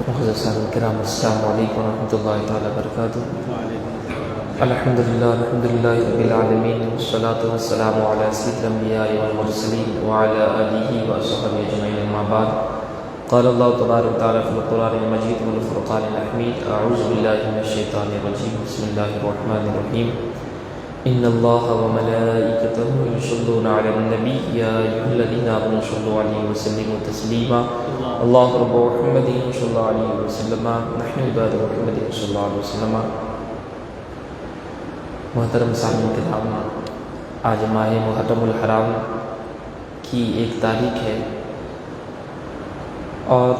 معزز سامعین کرام، السلام علیکم ورحمۃ اللہ تعالیٰ وبرکاتہ۔ الحمدللہ رب العالمین، والصلاة والسلام علی سید الانبیاء والمرسلین وعلی آلہ وصحبہ اجمعین، اما بعد۔ قال اللہ تبارک وتعالی فی القرآن المجید والفرقان الحمید، اعوذ باللہ من الشیطان الرجیم، بسم اللہ الرحمن الرحیم۔ ان اللہ وملائکتہ یصلون علی النبی یا ایھا الذین آمنوا صلوا علیہ وسلموا تسلیما، اللہ رب محمد صلی اللہ علیہ وسلم، نحن عباد محمد صلی اللہ علیہ وسلم۔ محترم سامعین کرام، آج ماہ محرم الحرام کی ایک تاریخ ہے، اور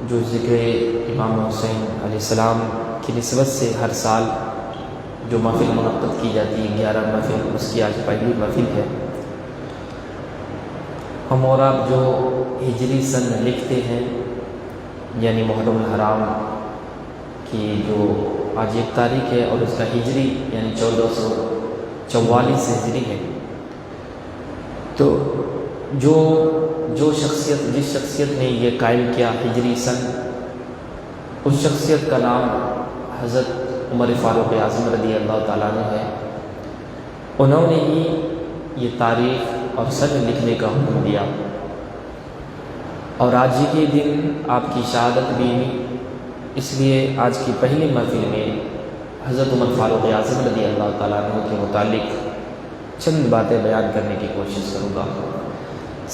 جو ذکر امام حسین علیہ السلام کی نسبت سے ہر سال جو محفل منعقد کی جاتی ہے 11 محفل، اس کی آج پہلی محفل ہے۔ ہم اور آپ جو ہجری سن لکھتے ہیں، یعنی محرم الحرام کی جو آج ایک تاریخ ہے، اور اس کا ہجری یعنی 1444 ہجری ہے، تو جس شخصیت نے یہ قائم کیا ہجری سن، اس شخصیت کا نام حضرت عمر فاروق اعظم رضی اللہ تعالیٰ عنہ ہے۔ انہوں نے ہی یہ تاریخ اور سن لکھنے کا حکم دیا، اور آج ہی کے دن آپ کی شہادت بھی ہوئی، اس لیے آج کی پہلی محفل میں حضرت عمر فاروق اعظم رضی اللہ تعالیٰ عنہ کے متعلق چند باتیں بیان کرنے کی کوشش کروں گا۔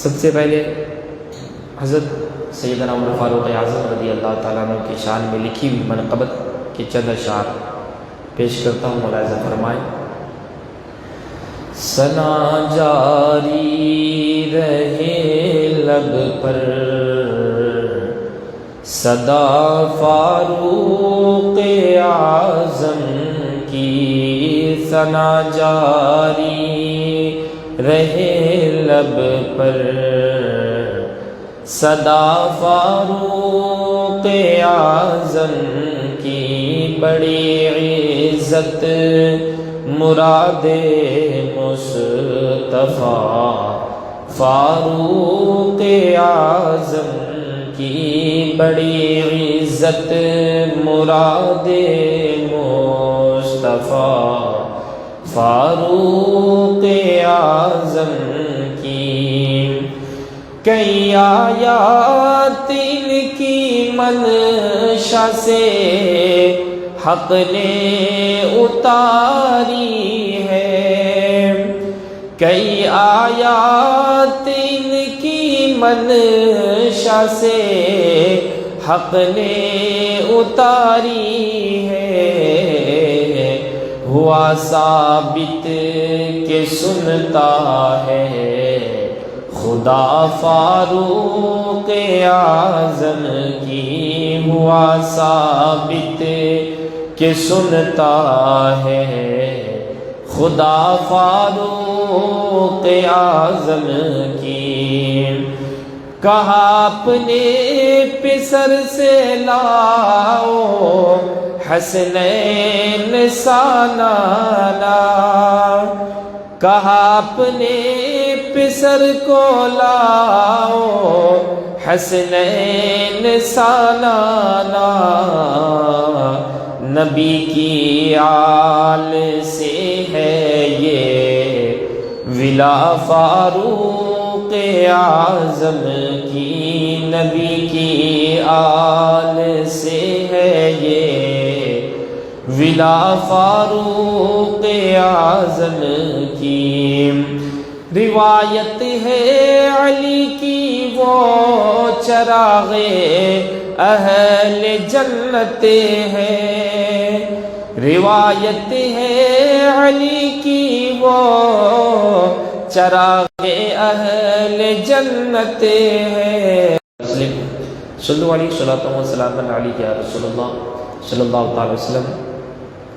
سب سے پہلے حضرت سیدنا عمر فاروق اعظم رضی اللہ تعالیٰ عنہ کی شان میں لکھی ہوئی منقبت کے چند اشعار پیش کرتا ہوں، ملاحظہ فرمائیں۔ ثنا جاری رہے لب پر، صدا فاروق اعظم کی، ثنا جاری رہے لب پر، صدا فاروق اعظم کی، بڑی عزت مراد مصطفیٰ فاروق اعظم کی، بڑی عزت مراد مصطفیٰ فاروق اعظم کی، کئی آیات ان کی منشا سے حق نے اتاری ہے، کئی آیات ان کی منشا سے حق نے اتاری ہے، ہوا ثابت کہ سنتا ہے خدا فاروق اعظم کی، ہوا ثابت کہ سنتا ہے خدا فاروق اعظم کی، کہا اپنے پسر سے لاؤ حسنین سانانا، کہا اپنے پسر کو لاؤ حسنین سانانا، نبی کی آل سے ہے یہ ولا فاروق اعظم کی، نبی کی آل سے ہے یہ ولا فاروق اعظم کی، روایت ہے علی کی وہ چراغ اہل جنت ہے، روایت ہے علی کی وہ چراغ اہل جنت ہے۔ صلو علیہ صلاۃ و سلام علیہ یا رسول اللہ صلی اللہ تعالی وسلم۔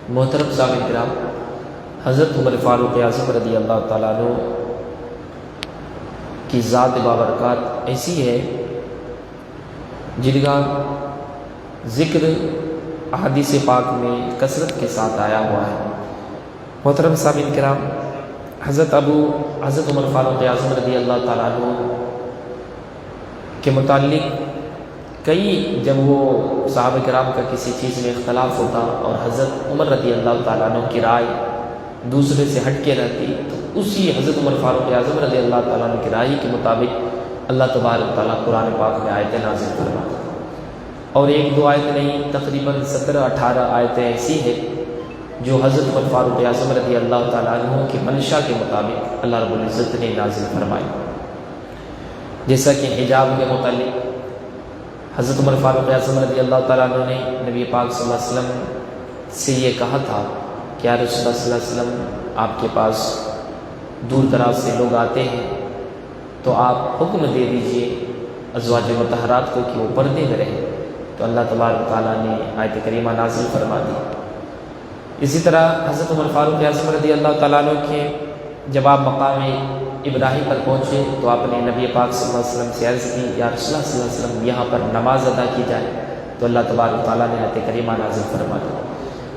محترم سامعین کرام، حضرت عمر فاروق اعظم رضی اللہ تعالیٰ عنہ کی ذات بابرکات ایسی ہے جن کا ذکر احادیث پاک میں کثرت کے ساتھ آیا ہوا ہے۔ محترم سامعین کرام، حضرت عمر فاروق اعظم رضی اللہ تعالیٰ عنہ کے متعلق کئی جب وہ صحابہ کرام کا کسی چیز میں اختلاف ہوتا اور حضرت عمر رضی اللہ تعالیٰ عنہ کی رائے دوسرے سے ہٹ کے رہتی، تو اسی حضرت عمر فاروق اعظم رضی اللہ تعالیٰ عنہ کی رائے کے مطابق اللہ تبارک تعالیٰ قرآن پاک میں آیتیں نازل فرماتا۔ اور ایک دو آیت نہیں، تقریباً 17-18 آیتیں ایسی ہیں جو حضرت عمر فاروق اعظم رضی اللہ تعالیٰ عنہ کی منشا کے مطابق اللہ رب العزت نے نازل فرمائی۔ جیسا کہ حجاب کے متعلق حضرت عمر فاروق اعظم رضی اللہ تعالیٰ عنہ نے نبی پاک صلی اللہ علیہ وسلم سے یہ کہا تھا کہ یا رسول اللہ صلی اللہ علیہ وسلم، آپ کے پاس دور دراز سے لوگ آتے ہیں تو آپ حکم دے دیجئے ازواج مطہرات کو کہ وہ پردے میں رہیں، تو اللہ تبارک تعالیٰ نے آیت کریمہ نازل فرما دی۔ اسی طرح حضرت عمر فاروق اعظم رضی اللہ تعالیٰ عنہ کے جب آپ مقام ابراہیم پر پہنچے تو آپ نے نبی پاک صلی اللہ علیہ وسلم سے عرض کی، یا رسول اللہ صلی اللہ علیہ وسلم یہاں پر نماز ادا کی جائے، تو اللہ تبارک تعالیٰ نے آیت کریمہ نازل فرما دی۔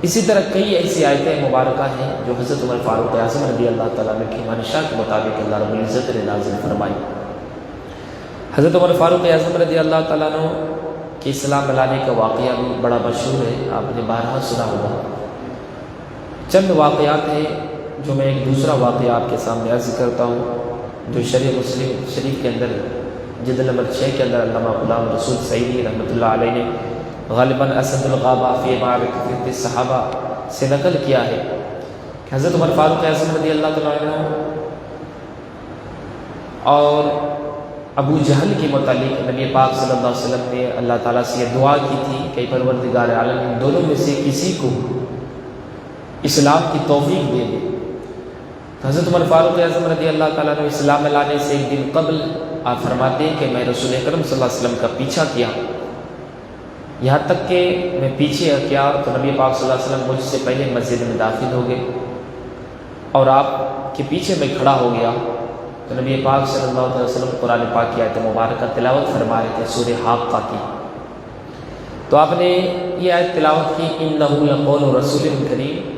اسی طرح کئی ایسی آیتیں مبارکہ ہیں جو حضرت عمر فاروق اعظم رضی اللہ تعالیٰ عنہ کی منشا کے مطابق اللہ رب العزت نے نازل فرمائی۔ حضرت عمر فاروق اعظم رضی اللہ تعالیٰ عنہ کہ اسلام لانے کا واقعہ بھی بڑا مشہور ہے، آپ نے بارہا سنا ہوگا۔ چند واقعات ہیں جو میں ایک دوسرا واقعہ آپ کے سامنے عرض کرتا ہوں جو شریح مسلم شریف کے اندر جلد نمبر 6 کے اندر علامہ غلام رسول سعیدی رحمۃ اللہ علیہ نے غالباً اسد الغابہ فی معرکۃ الصحابہ سے نقل کیا ہے کہ حضرت عمر فاروق اعظم رضی اللہ تعالیٰ عنہ اور ابو جہل کے متعلق نبی پاک صلی اللہ علیہ وسلم نے اللہ تعالیٰ سے یہ دعا کی تھی کہ پروردگار عالم ان دونوں میں سے کسی کو اسلام کی توفیق دے دے۔ تو حضرت عمر فاروق اعظم رضی اللہ تعالیٰ نے اسلام لانے سے ایک دن قبل آپ فرماتے ہیں کہ میں رسول اکرم صلی اللہ علیہ وسلم کا پیچھا کیا، یہاں تک کہ میں پیچھے کیا تو نبی پاک صلی اللہ علیہ وسلم مجھ سے پہلے مسجد میں داخل ہو گئے اور آپ کے پیچھے میں کھڑا ہو گیا تو نبی پاک صلی اللہ علیہ وسلم قرآن پاک کی آیت مبارکہ تلاوت فرما رہے تھے سورہ حاقہ کی، تو آپ نے یہ آیت تلاوت کی انہ لقول رسول کریم،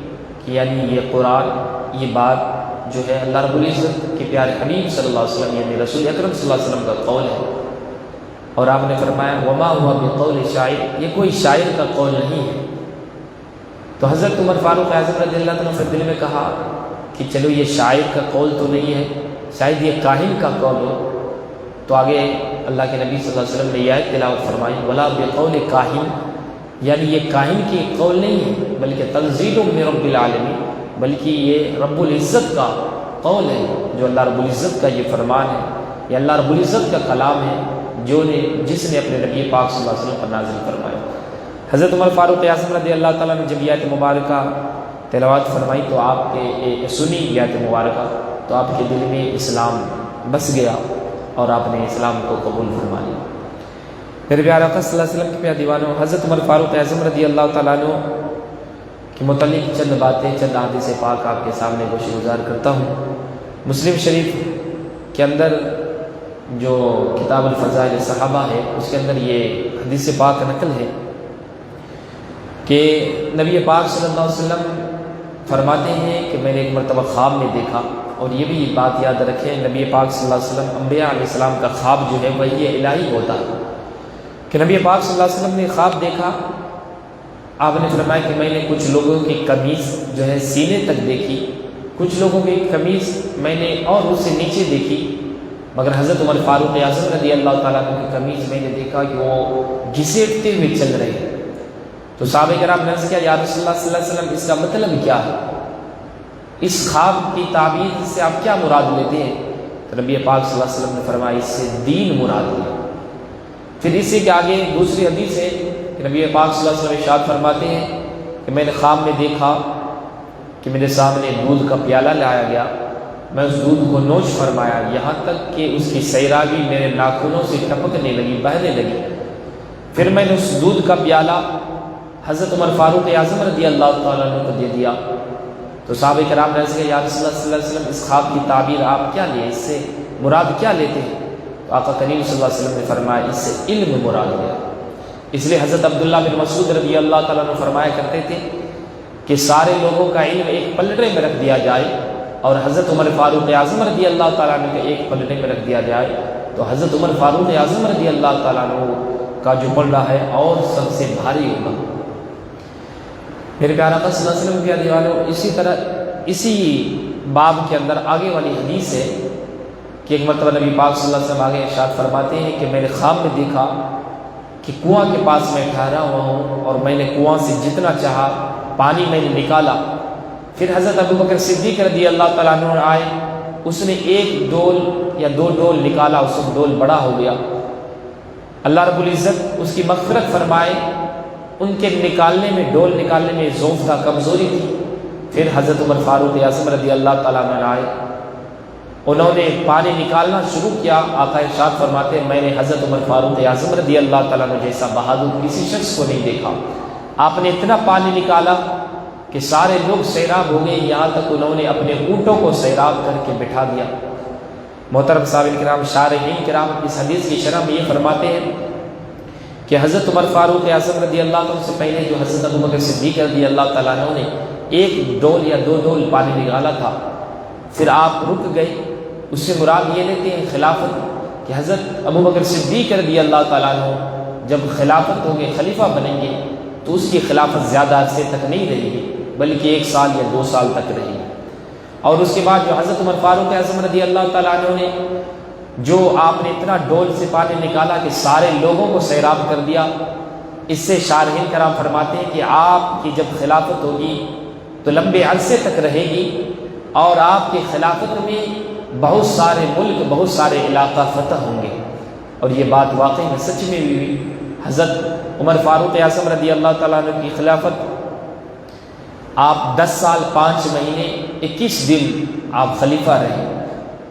کہ یعنی یہ قرآن یہ بات جو ہے اللہ رب العزت کے پیارے حبیب صلی اللہ علیہ وسلم یعنی رسول اکرم صلی اللہ علیہ وسلم کا قول ہے۔ اور آپ نے فرمایا وما ہوا بقول شاعر، یہ کوئی شاعر کا قول نہیں ہے۔ تو حضرت عمر فاروق اعظم رضی اللہ عنہ نے دل میں کہا کہ چلو یہ شاعر کا قول تو نہیں ہے، شاید یہ کاہن کا قول ہو۔ تو آگے اللہ کے نبی صلی اللہ علیہ وسلم نے یہ آیت تلاوت فرمائی ولا بقول کاہن، یعنی یہ کاہن کی قول نہیں ہے بلکہ تنزیل من رب العالمین، بلکہ یہ رب العزت کا قول ہے، جو اللہ رب العزت کا یہ فرمان ہے، یہ اللہ رب العزت کا کلام ہے جس نے اپنے نبی پاک صلی اللہ علیہ وسلم پر نازل فرمایا۔ حضرت عمر فاروق اعظم رضی اللہ تعالیٰ نے جب یہ آیت مبارکہ تلاوت فرمائی تو آپ کے سنی یہ آیت مبارکہ تو آپ کے دل میں اسلام بس گیا اور آپ نے اسلام کو قبول فرما لیا۔ میرے پیارے آقا صلی اللہ علیہ وسلم کے پیارے دیوانوں، حضرت عمر فاروق اعظم رضی اللہ تعالیٰ عنہ کے متعلق چند باتیں چند حدیث پاک آپ کے سامنے گوش گزار کرتا ہوں۔ مسلم شریف کے اندر جو کتاب الفضائل صحابہ ہے اس کے اندر یہ حدیث پاک نقل ہے کہ نبی پاک صلی اللہ علیہ وسلم فرماتے ہیں کہ میں نے ایک مرتبہ خواب میں دیکھا، اور یہ بھی بات یاد رکھیں نبی پاک صلی اللہ علیہ وسلم انبیاء علیہ السلام کا خواب جو ہے وہی الہی ہوتا ہے کہ نبی پاک صلی اللہ علیہ وسلم نے خواب دیکھا، آپ نے فرمایا کہ میں نے کچھ لوگوں کی قمیض جو ہے سینے تک دیکھی، کچھ لوگوں کی قمیض میں نے اور اس سے نیچے دیکھی، مگر حضرت عمر فاروق اعظم رضی اللہ تعالیٰ عنہ کی قمیض میں نے دیکھا کہ وہ گھسیٹتے ہوئے چل رہے ہیں۔ تو صحابہ کرام نے عرض کیا یا رسول اللہ صلی اللہ علیہ وسلم اس کا مطلب کیا ہے، اس خواب کی تعبیر سے آپ کیا مراد لیتے ہیں؟ تو نبی پاک صلی اللہ علیہ وسلم نے فرمایا اس سے دین مراد لیا۔ پھر اسی کے آگے دوسری حدیث ہے کہ نبی پاک صلی اللہ علیہ وسلم ارشاد فرماتے ہیں کہ میں نے خواب میں دیکھا کہ میرے سامنے دودھ کا پیالہ لایا گیا، میں اس دودھ کو نوش فرمایا یہاں تک کہ اس کی سیرابی میرے ناخنوں سے ٹپکنے لگی، بہنے لگی۔ پھر میں نے اس دودھ کا پیالہ حضرت عمر فاروق اعظم رضی اللہ تعالیٰ عنہ کو دے دیا۔ تو صحابہ کرام نے کہا یا رسول اللہ صلی اللہ علیہ وسلم اس خواب کی تعبیر آپ کیا لیں، اس سے مراد کیا لیتے ہیں؟ تو آقا کریم صلی اللہ علیہ وسلم نے فرمایا اس سے علم مراد لیا۔ اس لیے حضرت عبداللہ بن مسعود رضی اللہ تعالیٰ عنہ فرمایا کرتے تھے کہ سارے لوگوں کا علم ایک پلڑے میں رکھ دیا جائے اور حضرت عمر فاروق اعظم رضی اللہ تعالیٰ عنہ کے ایک پلڑے میں رکھ دیا جائے، تو حضرت عمر فاروق اعظم رضی اللہ تعالیٰ عنہ کا جو پڑھ رہا ہے اور سب سے بھاری ہوگا۔ میرے پیارے آقا صلی اللہ علیہ وسلم کے دیوانوں، اسی طرح اسی باب کے اندر آگے والی حدیث ہے کہ ایک مرتبہ نبی پاک صلی اللہ علیہ وسلم آگے ارشاد فرماتے ہیں کہ میں نے خواب میں دیکھا کہ کنواں کے پاس میں ٹھہرا ہوا ہوں اور میں نے کنواں سے جتنا چاہا پانی میں نے نکالا۔ پھر حضرت ابوبکر صدیق رضی اللہ تعالیٰ عنہ آئے، اس نے ایک ڈول یا دو ڈول نکالا، اس کا ڈول بڑا ہو گیا۔ اللہ رب العزت اس کی مغفرت فرمائے، ان کے ڈول نکالنے میں ضعف تھا، کمزوری تھی۔ پھر حضرت عمر فاروق اعظم رضی اللہ تعالیٰ عنہ آئے، انہوں نے پانی نکالنا شروع کیا۔ آقا ارشاد فرماتے ہیں میں نے حضرت عمر فاروق اعظم رضی اللہ تعالیٰ عنہ جیسا بہادر کسی شخص کو نہیں دیکھا۔ آپ نے اتنا پانی نکالا کہ سارے لوگ سیراب ہو گئے، یہاں تک انہوں نے اپنے اونٹوں کو سیراب کر کے بٹھا دیا۔ محترم صاحب کرام، شارحین کرام اس حدیث کی شرح میں یہ فرماتے ہیں کہ حضرت عمر فاروق اعظم رضی اللہ تعالیٰ سے پہلے جو حضرت ابوبکر صدیق رضی اللہ تعالیٰ عنہ نے ایک ڈول یا دو ڈول پانی نکالا تھا، پھر آپ رک گئے۔ اس سے مراد یہ لیتے ہیں خلافت، کہ حضرت ابوبکر صدیق رضی اللہ تعالیٰ عنہ جب خلافت ہوں گے، خلیفہ بنیں گے، تو اس کی خلافت زیادہ عرصے تک نہیں رہے گی، بلکہ 1 سال یا 2 سال تک رہے گی۔ اور اس کے بعد جو حضرت عمر فاروق اعظم رضی اللہ تعالیٰ عنہ نے جو آپ نے اتنا ڈول سے پانی نکالا کہ سارے لوگوں کو سیراب کر دیا، اس سے شارحین کرام فرماتے ہیں کہ آپ کی جب خلافت ہوگی تو لمبے عرصے تک رہے گی، اور آپ کی خلافت میں بہت سارے ملک، بہت سارے علاقہ فتح ہوں گے۔ اور یہ بات واقعی میں سچ میں بھی ہوئی۔ حضرت عمر فاروق اعظم رضی اللہ تعالیٰ عنہ کی خلافت، آپ 10 سال 5 مہینے 21 دن آپ خلیفہ رہے،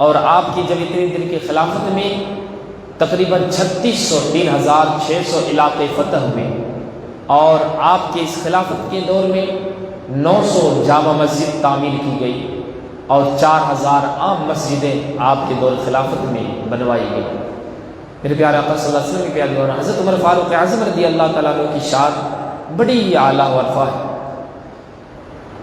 اور آپ کی جب اتنے دن کی خلافت میں تقریباً 3600 3600 علاقے فتح ہوئے، اور آپ کے اس خلافت کے دور میں 900 جامع مسجد تعمیر کی گئی، اور 4000 عام مسجدیں آپ کے دور خلافت میں بنوائی گئی۔ میرے پیارے آقا صلی اللہ علیہ وسلم کے پیارے اور حضرت عمر فاروق اعظم رضی اللہ تعالیٰ عنہ کی شان بڑی اعلیٰ و عرفہ ہے۔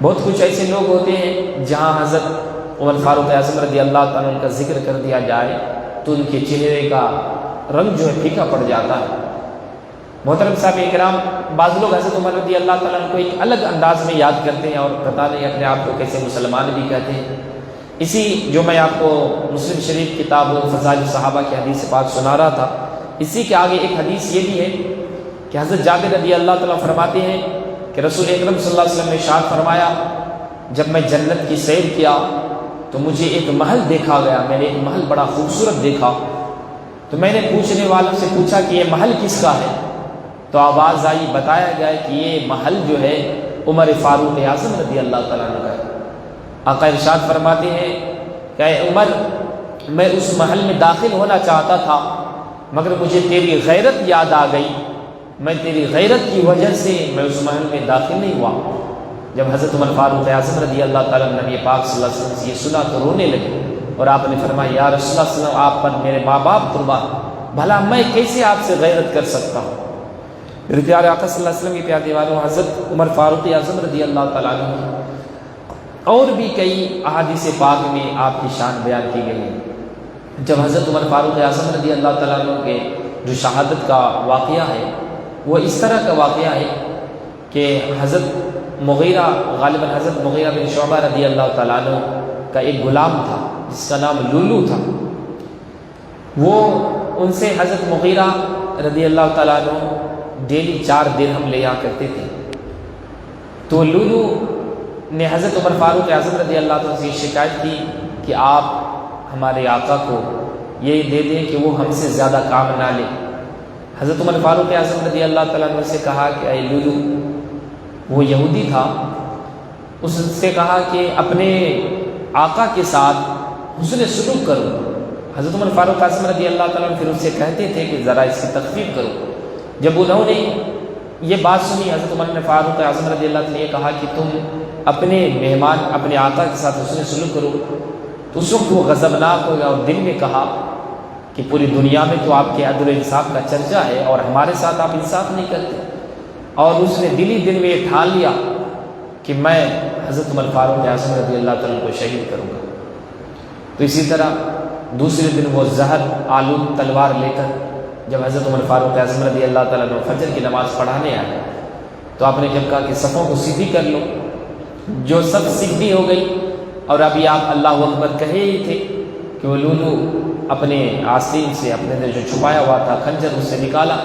بہت کچھ ایسے لوگ ہوتے ہیں جہاں حضرت عمر فاروق اعظم رضی اللہ تعالیٰ عنہ کا ذکر کر دیا جائے تو ان کے چہرے کا رنگ جو ہے پھیکا پڑ جاتا ہے۔ محترم صاحب کرام، بعض لوگ حضرت عمر رضی اللہ تعالیٰ عنہ کو ایک الگ انداز میں یاد کرتے ہیں، اور پتہ نہیں اپنے آپ کو کیسے مسلمان بھی کہتے ہیں۔ اسی جو میں آپ کو مسلم شریف کتاب فضائل صحابہ کی حدیث پاک سنا رہا تھا، اسی کے آگے ایک حدیث یہ بھی ہے کہ حضرت جابر رضی اللہ تعالیٰ فرماتے ہیں کہ رسول اکرم صلی اللہ علیہ وسلم نے ارشاد فرمایا، جب میں جنت کی سیر کیا تو مجھے ایک محل دیکھا گیا، میں نے ایک محل بڑا خوبصورت دیکھا، تو میں نے پوچھنے والوں سے پوچھا کہ یہ محل کس کا ہے؟ تو آواز آئی، بتایا گیا کہ یہ محل جو ہے عمر فاروق اعظم رضی اللہ تعالیٰ عنہ کا ہے۔ آقا ارشاد فرماتے ہیں کہ اے عمر، میں اس محل میں داخل ہونا چاہتا تھا، مگر مجھے تیری غیرت یاد آ گئی، میں تیری غیرت کی وجہ سے میں اس محل میں داخل نہیں ہوا۔ جب حضرت عمر فاروق اعظم رضی اللہ تعالیٰ عنہ نبی پاک صلی اللہ علیہ وسلم سے یہ سنا تو رونے لگے، اور آپ نے فرمایا یا رسول اللہ صلی اللہ علیہ وسلم، آپ پر میرے ماں باپ قربان، بھلا میں کیسے آپ سے غیرت کر سکتا ہوں؟ میرے پیارے آقا صلی اللہ علیہ وسلم کے پیارے دیوانوں، حضرت عمر فاروق اعظم رضی اللہ تعالیٰ عنہ اور بھی کئی احادیث پاک میں آپ کی شان بیان کی گئی ہے۔ جب حضرت عمر فاروق اعظم رضی اللہ تعالیٰ عنہ کے جو شہادت کا واقعہ ہے، وہ اس طرح کا واقعہ ہے کہ حضرت مغیرہ، غالباً حضرت مغیرہ بن شعبہ رضی اللہ تعالیٰ عنہ کا ایک غلام تھا جس کا نام لولو تھا، وہ ان سے حضرت مغیرہ رضی اللہ تعالیٰ عنہ ڈیلی 4 درہم لیا کرتے تھے۔ تو لولو نے حضرت عمر فاروق اعظم رضی اللہ تعالیٰ سے شکایت کی کہ آپ ہمارے آقا کو یہ دے دیں کہ وہ ہم سے زیادہ کام نہ لے۔ حضرت عمر فاروق اعظم رضی اللہ تعالیٰ عنہ سے کہا کہ اے لولو، وہ یہودی تھا، اس سے کہا کہ اپنے آقا کے ساتھ حسن سلوک کرو۔ حضرت عمر فاروق اعظم رضی اللہ تعالیٰ عنہ پھر ان سے کہتے تھے کہ ذرا اس کی تخفیف کرو۔ جب انہوں نے یہ بات سنی، حضرت عمر فاروق اعظم رضی اللہ تعالیٰ نے یہ کہا کہ تم اپنے مہمان، اپنے آقا کے ساتھ حسن سلوک کرو، تو اس وقت وہ غضبناک ہو گیا اور دل میں کہا کہ پوری دنیا میں تو آپ کے عدل و انصاف کا چرچا ہے اور ہمارے ساتھ آپ انصاف نہیں کرتے، اور اس نے دل ہی دل میں یہ ٹھان لیا کہ میں حضرت عمر فاروق اعظم رضی اللہ تعالیٰ کو شہید کروں گا۔ تو اسی طرح دوسرے دن وہ زہر آلود تلوار لے کر جب حضرت عمر فاروق اعظم رضی اللہ تعالیٰ عنہ فجر کی نماز پڑھانے آئے تو آپ نے جب کہا کہ صفوں کو سیدھی کر لو، جو صف سیدھی ہو گئی، اور ابھی آپ اللہ اکبر کہے ہی تھے کہ وہ لولو اپنے آستین سے اپنے جو چھپایا ہوا تھا خنجر اس سے نکالا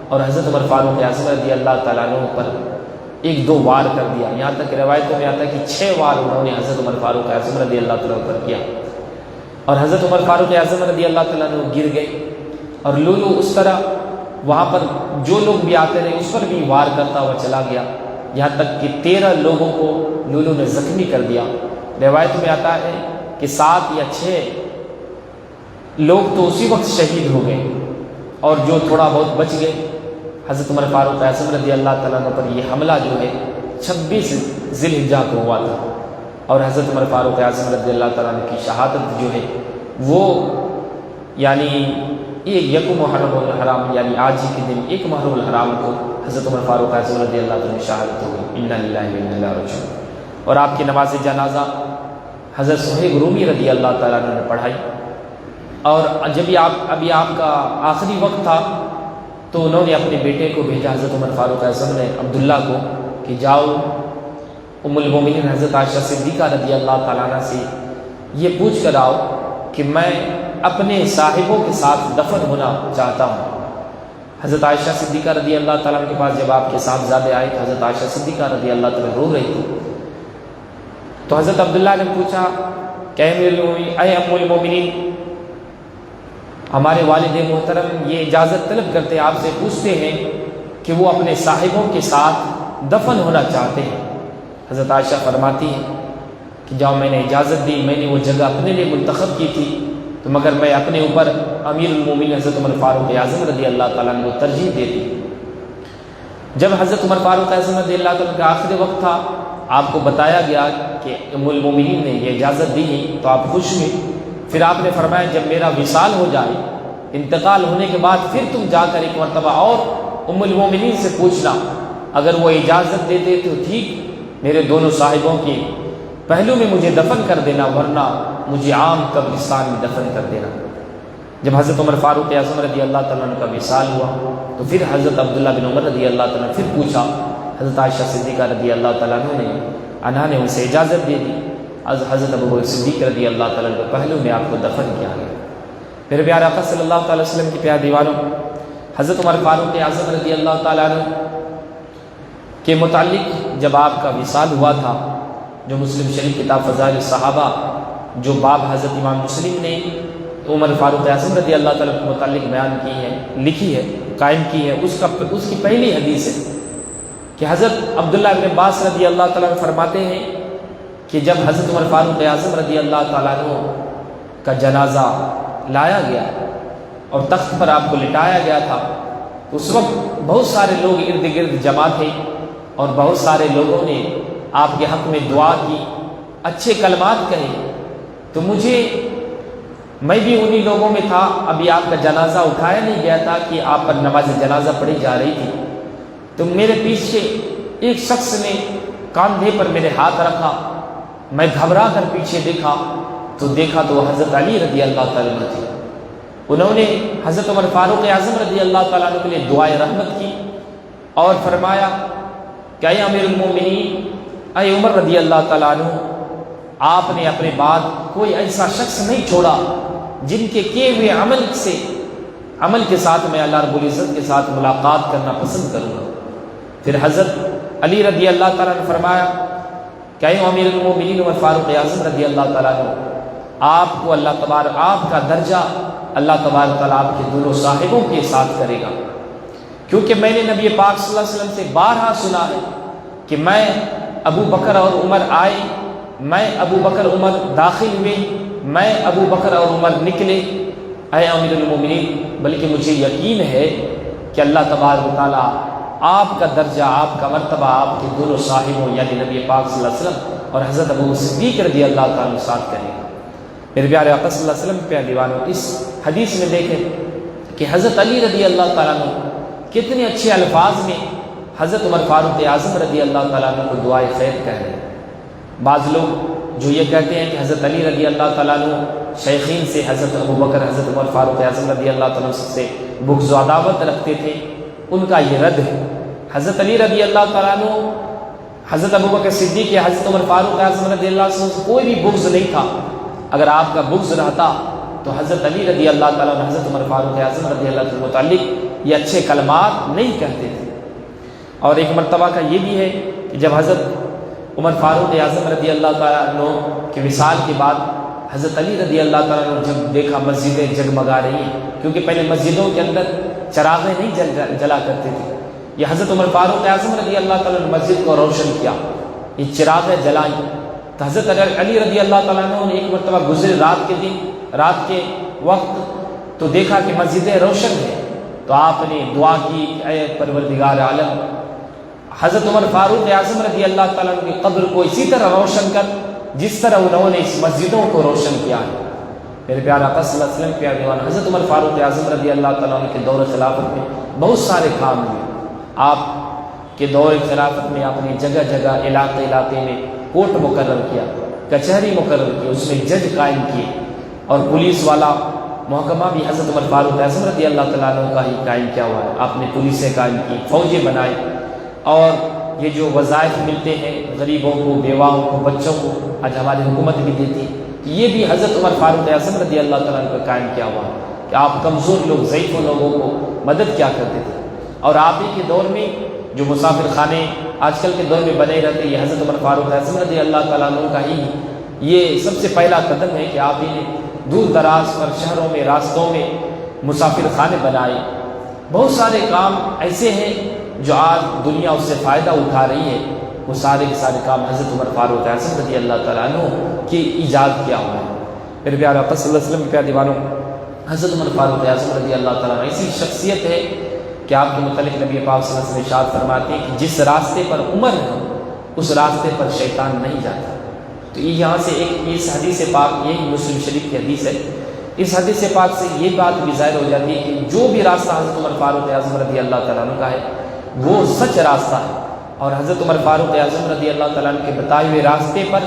اور حضرت عمر فاروق اعظم رضی اللہ تعالیٰ عنہ پر ایک دو وار کر دیا. یہاں تک روایتوں میں آتا ہے کہ 6 وار انہوں نے حضرت عمر فاروق اعظم رضی اللہ تعالیٰ پر کیا، اور حضرت عمر فاروق اعظم رضی اللہ تعالیٰ عنہ گر گئے، اور لولو اس طرح وہاں پر جو لوگ بھی آتے رہے اس پر بھی وار کرتا ہوا چلا گیا، یہاں تک کہ 13 لوگوں کو لولو نے زخمی کر دیا. روایت میں آتا ہے کہ 7 یا 6 لوگ تو اسی وقت شہید ہو گئے، اور جو تھوڑا بہت بچ گئے. حضرت عمر فاروق اعظم رضی اللہ تعالیٰ عنہ پر یہ حملہ جو ہے 26 ذی الحجہ کو ہوا تھا، اور حضرت عمر فاروق اعظم رضی اللہ تعالیٰ عنہ کی شہادت جو ہے وہ یعنی یکم محرم الحرام، یعنی آج ہی کے دن 1 محرم الحرام کو حضرت عمر فاروق اعظم رضی اللہ تعالیٰ عنہ کی شہادت ہو گئی. انا للہ و انا الیہ راجعون. اور آپ کی نماز جنازہ حضرت صہیب رومی رضی اللہ تعالیٰ عنہ نے پڑھائی، اور جب ابھی آپ کا آخری وقت تھا تو انہوں نے اپنے بیٹے کو بھیجا حضرت عمر فاروق اعظم نے عبداللہ کو کہ جاؤ ام المومنین حضرت عائشہ صدیقہ رضی اللہ تعالیٰ عنہ سے یہ پوچھ کر آؤ کہ میں اپنے صاحبوں کے ساتھ دفن ہونا چاہتا ہوں. حضرت عائشہ صدیقہ رضی اللہ تعالیٰ عنہ کے پاس جب آپ کے صاحبزادے آئے تو حضرت عائشہ صدیقہ رضی اللہ تعالیٰ رو رہی تھی، تو حضرت عبداللہ نے پوچھا کہ اے ام المومنین، ہمارے والد محترم یہ اجازت طلب کرتے ہیں، آپ سے پوچھتے ہیں کہ وہ اپنے صاحبوں کے ساتھ دفن ہونا چاہتے ہیں. حضرت عائشہ فرماتی ہیں کہ جاؤ، میں نے اجازت دی، میں نے وہ جگہ اپنے لیے منتخب کی تھی، تو مگر میں اپنے اوپر امیر المومنین حضرت عمر فاروق اعظم رضی اللہ تعالیٰ عنہ کو ترجیح دیتی. جب حضرت عمر فاروق اعظم رضی اللہ تعالیٰ عنہ کا آخری وقت تھا، آپ کو بتایا گیا کہ ام المومنین نے یہ اجازت دی ہے تو آپ خوش ہوئے. پھر آپ نے فرمایا جب میرا وصال ہو جائے، انتقال ہونے کے بعد، پھر تم جا کر ایک مرتبہ اور ام المومنین سے پوچھنا، اگر وہ اجازت دیتے تو ٹھیک، میرے دونوں صاحبوں کے پہلو میں مجھے دفن کر دینا، ورنہ مجھے عام قبرستان میں دفن کر دینا. جب حضرت عمر فاروق اعظم رضی اللہ تعالیٰ عنہ کا وصال ہوا تو پھر حضرت عبداللہ بن عمر رضی اللہ تعالیٰ عنہ پھر پوچھا. حضرت عائشہ صدیقہ رضی اللہ تعالیٰ عنہ نے ان سے اجازت دے دی. حضرت ابوبکر صدیق رضی اللہ تعالیٰ عنہ کے پہلو میں آپ کو دفن کیا گیا. میرے پیارے آقا صلی اللہ تعالیٰ وسلم کی پیارے دیوانوں، حضرت عمر فاروق اعظم رضی اللہ تعالیٰ عنہ کے متعلق جب آپ کا وصال ہوا تھا، جو مسلم شریف کتاب فضائل الصحابہ جو باب حضرت امام مسلم نے عمر فاروق اعظم رضی اللہ تعالیٰ کے متعلق بیان کی ہے، لکھی ہے، قائم کی ہے، اس کی پہلی حدیث ہے کہ حضرت عبداللہ بن عباس رضی اللہ تعالیٰ عنہ فرماتے ہیں کہ جب حضرت عمر فاروق اعظم رضی اللہ تعالیٰ عنہ کا جنازہ لایا گیا اور تخت پر آپ کو لٹایا گیا تھا، اس وقت بہت سارے لوگ ارد گرد جمع تھے اور بہت سارے لوگوں نے آپ کے حق میں دعا کی، اچھے کلمات کہے. تو میں بھی انہی لوگوں میں تھا. ابھی آپ کا جنازہ اٹھایا نہیں گیا تھا کہ آپ پر نماز جنازہ پڑھی جا رہی تھی، تو میرے پیچھے ایک شخص نے کاندھے پر میرے ہاتھ رکھا. میں گھبرا کر پیچھے دیکھا تو حضرت علی رضی اللہ تعالیٰ عنہ تھے. انہوں نے حضرت عمر فاروق اعظم رضی اللہ تعالیٰ عنہ کے لیے دعائے رحمت کی اور فرمایا کہ اے امیر المومنین، اے عمر رضی اللہ تعالیٰ عنہ، آپ نے اپنے بعد کوئی ایسا شخص نہیں چھوڑا جن کے کیے ہوئے عمل کے ساتھ میں اللہ رب العزت کے ساتھ ملاقات کرنا پسند کروں گا. پھر حضرت علی رضی اللہ تعالیٰ نے فرمایا کہ اے امیر المومنین عمر فاروق اعظم رضی اللہ تعالیٰ عنہ، آپ کو آپ کا درجہ اللہ تبارک تعالیٰ آپ کے دونوں صاحبوں کے ساتھ کرے گا، کیونکہ میں نے نبی پاک صلی اللہ علیہ وسلم سے بارہا سنا ہے کہ میں ابو بکر اور عمر آئے، میں ابو بکر عمر داخل ہوئے، میں ابو بکر اور عمر نکلے. اے امیر المومنین، بلکہ مجھے یقین ہے کہ اللہ تبارک تعالیٰ آپ کا درجہ، آپ کا مرتبہ آپ کے دونوں صاحبوں یعنی نبی پاک صلی اللہ علیہ وسلم اور حضرت ابو صدیق رضی اللہ تعالیٰ ساتھ کرے گا. میرے پیارے آقا صلی اللہ علیہ وسلم پہ دیوانوں، اس حدیث میں دیکھیں کہ حضرت علی رضی اللہ تعالیٰ عنہ کتنے اچھے الفاظ میں حضرت عمر فاروق اعظم رضی اللہ تعالیٰ عنہ کو دعائے خیر کہہ رہے ہیں. بعض لوگ جو یہ کہتے ہیں کہ حضرت علی رضی اللہ تعالیٰ عنہ شیخین سے حضرت ابو بکر، حضرت عمر فاروق اعظم رضی اللہ تعالیٰ عنہ سے بغض و عداوت رکھتے تھے، ان کا یہ رد ہے۔ حضرت علی رضی اللہ تعالیٰ عنہ، حضرت ابوبکر صدیق یا حضرت عمر فاروق اعظم رضی اللہ عنہ سے کوئی بھی بغض نہیں تھا۔ اگر آپ کا بغض رہتا تو حضرت علی رضی اللہ تعالیٰ عنہ حضرت عمر فاروق اعظم رضی اللہ عنہ کے متعلق یہ اچھے کلمات نہیں کہتے تھے۔ اور ایک مرتبہ کا یہ بھی ہے کہ جب حضرت عمر فاروق اعظم رضی اللہ تعالیٰ عنہ کے وصال کے بعد حضرت علی رضی اللہ تعالیٰ عنہ جب دیکھا مسجدیں جگمگا رہی ہیں، کیونکہ پہلے مسجدوں کے اندر چراغیں نہیں جلا کرتے تھے، یہ حضرت عمر فاروق اعظم رضی اللہ تعالیٰ نے مسجد کو روشن کیا، یہ چراغیں جلائیں، تو حضرت علی رضی اللہ تعالیٰ عنہ نے ایک مرتبہ گزرے رات کے وقت تو دیکھا کہ مسجدیں روشن ہیں، تو آپ نے دعا کی اے پروردگار عالم، حضرت عمر فاروق اعظم رضی اللہ تعالیٰ عنہ کی قبر کو اسی طرح روشن کر جس طرح انہوں نے اس مسجدوں کو روشن کیا ہے۔ میرے پیارے آقا صلی اللہ علیہ وسلم کے دیوان حضرت عمر فاروق اعظم رضی اللہ تعالیٰ عنہ کے دور خلافت میں بہت سارے کام ہوئے۔ آپ کے دور خلافت میں آپ نے جگہ جگہ علاقے میں کورٹ مقرر کیا، کچہری مقرر کی، اس میں جج قائم کیے، اور پولیس والا محکمہ بھی حضرت عمر فاروق اعظم رضی اللہ تعالیٰ عنہ کا ہی قائم کیا ہوا ہے۔ آپ نے پولیسیں قائم کی، فوجیں بنائی، اور یہ جو وظائف ملتے ہیں غریبوں کو، بیواؤں کو، بچوں کو، آج ہماری حکومت بھی دیتی ہے، یہ بھی حضرت عمر فاروق اعظم رضی اللہ تعالیٰ عنہ کا قائم کیا ہوا ہے کہ آپ کمزور لوگ، ضعیف لوگوں کو مدد کیا کرتے تھے۔ اور آپ ہی کے دور میں جو مسافر خانے آج کل کے دور میں بنے رہتے، یہ حضرت عمر فاروق اعظم رضی اللہ تعالیٰ عنہ کا ہی یہ سب سے پہلا قدم ہے کہ آپ ہی نے دور دراز پر شہروں میں، راستوں میں مسافر خانے بنائے۔ بہت سارے کام ایسے ہیں جو آج دنیا اس سے فائدہ اٹھا رہی ہے، وہ سارے کے سارے کام حضرت عمر فاروق اعظم رضی اللہ تعالیٰ عنہ کی ایجاد کیا ہوا ہے۔ میرے پیارے آقا صلی اللہ علیہ وسلم کے پیارے دیوانوں، حضرت عمر فاروق اعظم رضی اللہ تعالیٰ عنہ ایسی شخصیت ہے کہ آپ کے متعلق نبی پاک صلی اللہ علیہ وسلم ارشاد فرماتے ہیں کہ جس راستے پر عمر ہے اس راستے پر شیطان نہیں جاتا۔ تو یہاں سے ایک اس حدیث پاک، یہی مسلم شریف کی حدیث ہے، اس حدیث پاک سے یہ بات بھی ظاہر ہو جاتی ہے کہ جو بھی راستہ حضرت عمر فاروق اعظم رضی اللہ تعالیٰ عنہ کا ہے وہ سچ راستہ ہے، اور حضرت عمر فاروق اعظم رضی اللہ تعالیٰ عنہ کے بتائے ہوئے راستے پر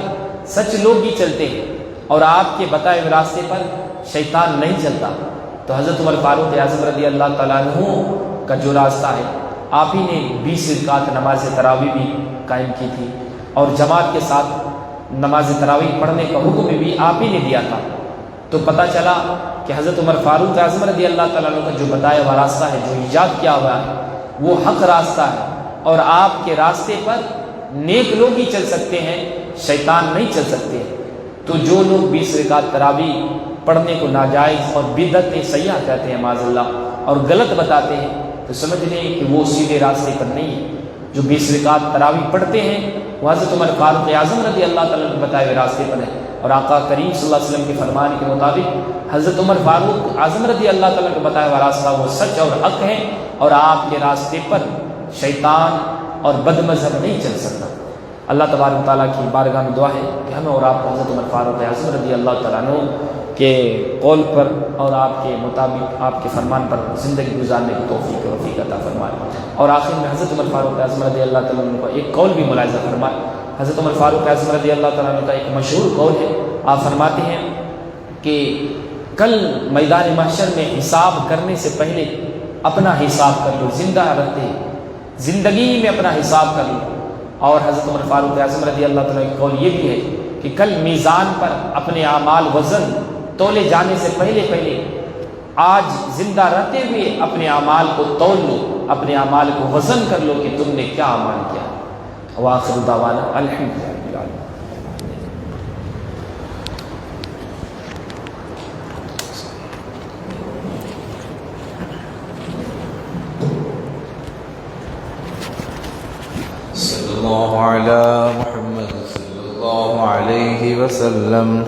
سچ لوگ ہی چلتے ہیں، اور آپ کے بتائے ہوئے راستے پر شیطان نہیں چلتا۔ تو حضرت عمر فاروق اعظم رضی اللہ تعالیٰ عنہ کا جو راستہ ہے، آپ ہی نے 20 رکعت نماز تراویح بھی قائم کی تھی، اور جماعت کے ساتھ نماز تراویح پڑھنے کا حکم بھی آپ ہی نے دیا تھا۔ تو پتہ چلا کہ حضرت عمر فاروق اعظم رضی اللہ تعالیٰ عنہ کا جو بتایا ہوا راستہ ہے، جو ایجاد کیا ہوا ہے، وہ حق راستہ ہے، اور آپ کے راستے پر نیک لوگ ہی چل سکتے ہیں، شیطان نہیں چل سکتے۔ تو جو لوگ 20 رکعت تراویح پڑھنے کو ناجائز اور بدعت سیاح کہتے ہیں معاذ اللہ، اور غلط بتاتے ہیں، تو سمجھ لیں کہ وہ سیدھے راستے پر نہیں ہے۔ جو 20 رکعت تراویح پڑھتے ہیں وہ حضرت عمر فاروق اعظم رضی اللہ تعالیٰ عنہ کے بتائے ہوئے راستے پر ہے، اور آقا کریم صلی اللہ علیہ وسلم کے فرمان کے مطابق حضرت عمر فاروق اعظم رضی اللہ تعالیٰ عنہ کے بتایا ہوا راستہ وہ سچ اور حق ہے، اور آپ کے راستے پر شیطان اور بد مذہب نہیں چل سکتا۔ اللہ تبارک تعالیٰ کی بارگاہ میں دعا ہے کہ ہمیں اور آپ کو حضرت عمر فاروق اعظم رضی اللہ تعالیٰ عنہ کے قول پر اور آپ کے مطابق، آپ کے فرمان پر زندگی گزارنے کی توفیق و رفیق عطا فرمائے۔ اور آخر میں حضرت عمر فاروق اعظم رضی اللہ تعالیٰ عنہ کا ایک قول بھی ملاحظہ فرمائے۔ حضرت عمر فاروق اعظم رضی اللہ تعالیٰ عنہ کا ایک مشہور قول ہے، آپ فرماتے ہیں کہ کل میدان محشر میں حساب کرنے سے پہلے اپنا حساب کر لو، زندہ رہتے زندگی میں اپنا حساب کر لو۔ اور حضرت عمر فاروق اعظم رضی اللہ تعالیٰ کا قول یہ بھی ہے کہ کل میزان پر اپنے اعمال وزن تولے جانے سے پہلے آج زندہ رہتے ہوئے اپنے اعمال کو تول لو، اپنے اعمال کو وزن کر لو کہ تم نے کیا اعمال کیا۔ وآخر دعوانا الحمدللہ رب العالمین۔ صلی اللہ علی محمد صلی اللہ علیہ وسلم۔